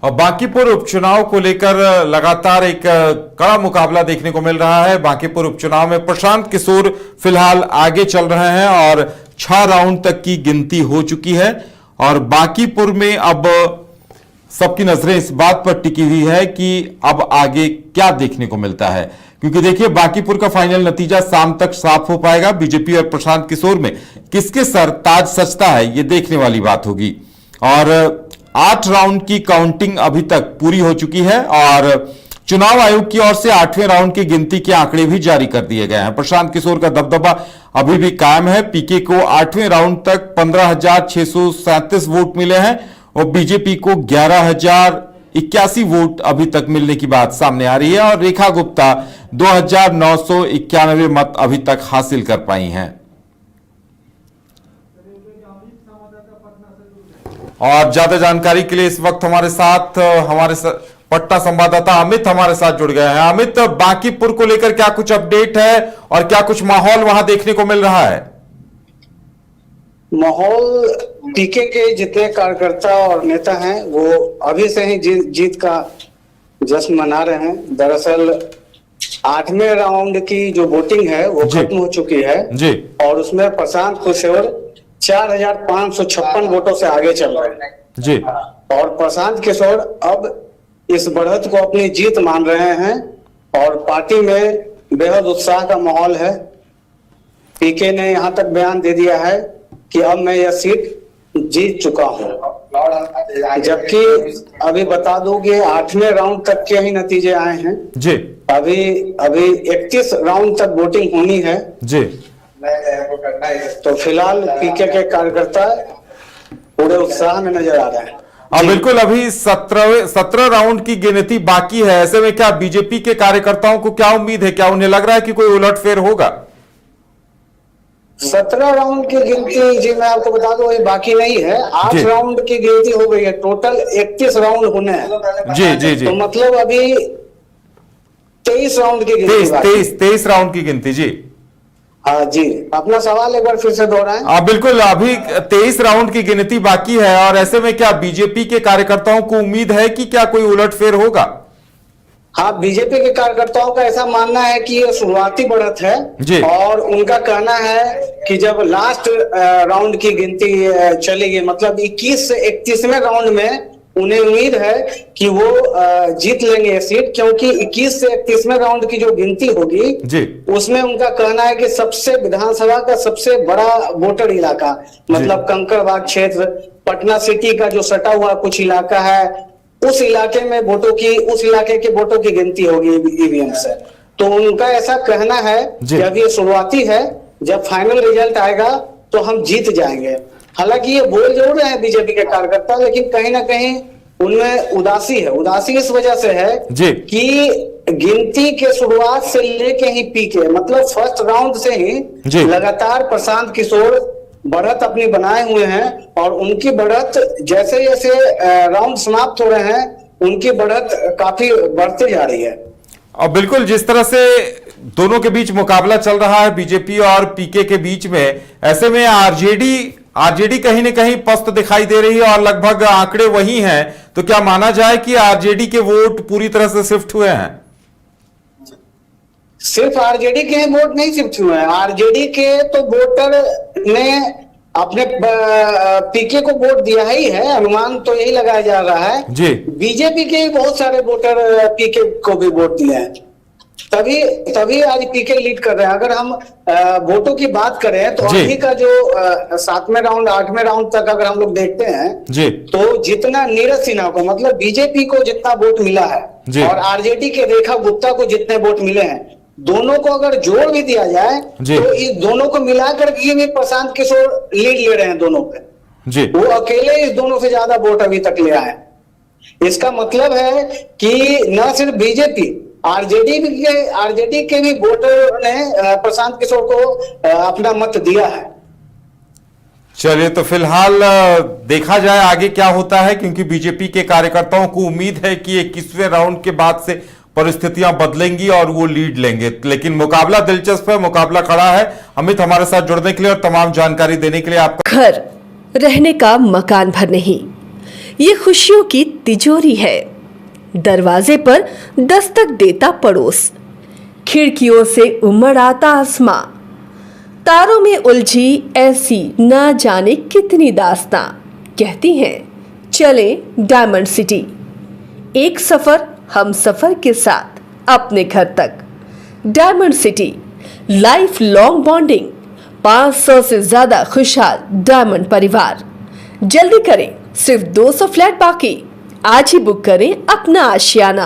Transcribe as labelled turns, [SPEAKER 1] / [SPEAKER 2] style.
[SPEAKER 1] और बांकीपुर उपचुनाव को लेकर लगातार एक कड़ा मुकाबला देखने को मिल रहा है। बांकीपुर उपचुनाव में प्रशांत किशोर फिलहाल आगे चल रहे हैं और 6 राउंड तक की गिनती हो चुकी है और बांकीपुर में अब सबकी नजरें इस बात पर टिकी हुई है कि अब आगे क्या देखने को मिलता है, क्योंकि देखिए बांकीपुर का फाइनल नतीजा शाम तक साफ हो पाएगा। बीजेपी और प्रशांत किशोर में किसके सर ताज सजता है, यह देखने वाली बात होगी। और 8 राउंड की काउंटिंग अभी तक पूरी हो चुकी है और चुनाव आयोग की ओर से 8वें राउंड की गिनती के आंकड़े भी जारी कर दिए गए हैं। प्रशांत किशोर का दबदबा अभी भी कायम है। पीके को 8वें राउंड तक 15,637 वोट मिले हैं और बीजेपी को 11,081 वोट अभी तक मिलने की बात सामने आ रही है और रेखा गुप्ता 2,991 मत अभी तक हासिल कर पाई हैं। और ज्यादा जानकारी के लिए इस वक्त हमारे साथ पटना संवाददाता अमित हमारे साथ जुड़ गए हैं। अमित, बांकीपुर को लेकर क्या कुछ अपडेट है और क्या कुछ माहौल वहां देखने को मिल रहा है?
[SPEAKER 2] माहौल पीके के जितने कार्यकर्ता और नेता हैं वो अभी से ही जीत का जश्न मना रहे हैं। दरअसल 8वें राउंड की जो वोटिंग है वो खत्म हो चुकी है
[SPEAKER 1] जी।
[SPEAKER 2] और उसमें प्रशांत किशोर 4,556 वोटों से आगे चल रहे हैं
[SPEAKER 1] जी।
[SPEAKER 2] और प्रशांत किशोर अब इस बढ़त को अपनी जीत मान रहे हैं और पार्टी में बेहद उत्साह का माहौल है। पीके ने यहां तक बयान दे दिया है कि अब मैं यह सीट जीत चुका हूं, जबकि अभी बता दूं कि 8वें राउंड तक के ही नतीजे आए हैं
[SPEAKER 1] जी।
[SPEAKER 2] अभी 31 राउंड तक वोटिंग होनी है
[SPEAKER 1] जी।
[SPEAKER 2] तो फिलहाल पीके के कार्यकर्ता पूरे उत्साह में नजर आ रहे हैं।
[SPEAKER 1] बिल्कुल, अभी 17 राउंड की गिनती बाकी है। ऐसे में क्या बीजेपी के कार्यकर्ताओं को क्या उम्मीद है, क्या उन्हें लग रहा है कि कोई उलटफेर होगा?
[SPEAKER 2] 17 राउंड की गिनती जी मैं आपको बता दूं बाकी नहीं है। 8 राउंड की गिनती हो गई है, टोटल 31 राउंड होने हैं।
[SPEAKER 1] जी जी जी।
[SPEAKER 2] तो मतलब अभी 23 राउंड की गिनती
[SPEAKER 1] 23 राउंड की गिनती जी।
[SPEAKER 2] हाँ जी, अपना सवाल एक बार फिर से दोहराएं।
[SPEAKER 1] बिल्कुल, अभी 23 राउंड की गिनती बाकी है और ऐसे में क्या बीजेपी के कार्यकर्ताओं को उम्मीद है कि क्या कोई उलटफेर होगा?
[SPEAKER 2] हाँ, बीजेपी के कार्यकर्ताओं का ऐसा मानना है कि ये शुरुआती बढ़त है
[SPEAKER 1] जी।
[SPEAKER 2] और उनका कहना है कि जब लास्ट राउंड की गिनती चलेगी, मतलब 21 से 31वें राउंड में उन्हें उम्मीद है कि वो जीत लेंगे ये सीट, क्योंकि 21 से 31वें राउंड की जो गिनती होगी जी, उसमें उनका कहना है कि सबसे विधानसभा का सबसे बड़ा वोटर इलाका, मतलब कंकड़बाग क्षेत्र, पटना सिटी का जो सटा हुआ कुछ इलाका है, उस इलाके में उस इलाके के वोटों की गिनती होगी ईवीएम से। तो उनका ऐसा कहना है कि अभी ये शुरुआती है, जब फाइनल रिजल्ट आएगा तो हम जीत जाएंगे। हालांकि ये बोल जरूर रहे हैं बीजेपी के कार्यकर्ता, लेकिन कहीं ना कहीं उनमें उदासी है। उदासी इस वजह से है कि गिनती के शुरुआत से लेके ही पीके, मतलब फर्स्ट राउंड से ही लगातार प्रशांत किशोर बढ़त अपनी बनाए हुए हैं और उनकी बढ़त जैसे जैसे राउंड समाप्त हो रहे हैं उनकी बढ़त काफी बढ़ती जा रही है।
[SPEAKER 1] और बिल्कुल, जिस तरह से दोनों के बीच मुकाबला चल रहा है बीजेपी और पीके के बीच में, ऐसे में आरजेडी कहीं न कहीं पस्त दिखाई दे रही है और लगभग आंकड़े वही हैं। तो क्या माना जाए कि आरजेडी के वोट पूरी तरह से शिफ्ट हुए हैं?
[SPEAKER 2] सिर्फ आरजेडी के वोट नहीं शिफ्ट हुए हैं, आरजेडी के तो वोटर ने अपने पीके को वोट दिया ही है, अनुमान तो यही लगाया जा रहा है जी। बीजेपी के बहुत सारे वोटर पीके को भी वोट दिए हैं, तभी आज पीके लीड कर रहे हैं। अगर हम वोटों की बात करें तो अभी का जो 7वें राउंड 8वें राउंड तक अगर हम लोग देखते हैं जी, तो जितना नीरज सिन्हा को, मतलब बीजेपी को जितना वोट मिला है और आरजेडी के रेखा गुप्ता को जितने वोट मिले हैं, दोनों को अगर जोड़ भी दिया जाए तो इस दोनों को मिलाकर के भी प्रशांत किशोर लीड ले रहे हैं दोनों पे जी। वो अकेले इस दोनों से ज्यादा वोट अभी तक ले आए। इसका मतलब है कि न सिर्फ बीजेपी, आरजेडी के भी वोटर ने प्रशांत किशोर को अपना मत दिया है।
[SPEAKER 1] चलिए, तो फिलहाल देखा जाए आगे क्या होता है, क्योंकि बीजेपी के कार्यकर्ताओं को उम्मीद है कि 21वें राउंड के बाद से परिस्थितियां बदलेंगी और वो लीड लेंगे। लेकिन मुकाबला दिलचस्प है, मुकाबला खड़ा है। अमित, हमारे साथ जुड़ने के लिए और तमाम जानकारी देने के लिए आपका।
[SPEAKER 3] घर रहने का मकान भर नहीं, ये खुशियों की तिजोरी है। दरवाजे पर दस्तक देता पड़ोस, खिड़कियों से उमड़ आता आसमां, तारों में उलझी ऐसी ना जाने कितनी दास्तां। कहती हैं चले डायमंड सिटी, एक सफर हम सफर के साथ अपने घर तक। Diamond city, life long bonding, 500 से ज्यादा खुशहाल डायमंड परिवार। जल्दी करें, सिर्फ 200 फ्लैट बाकी। आज ही बुक करें अपना आशियाना।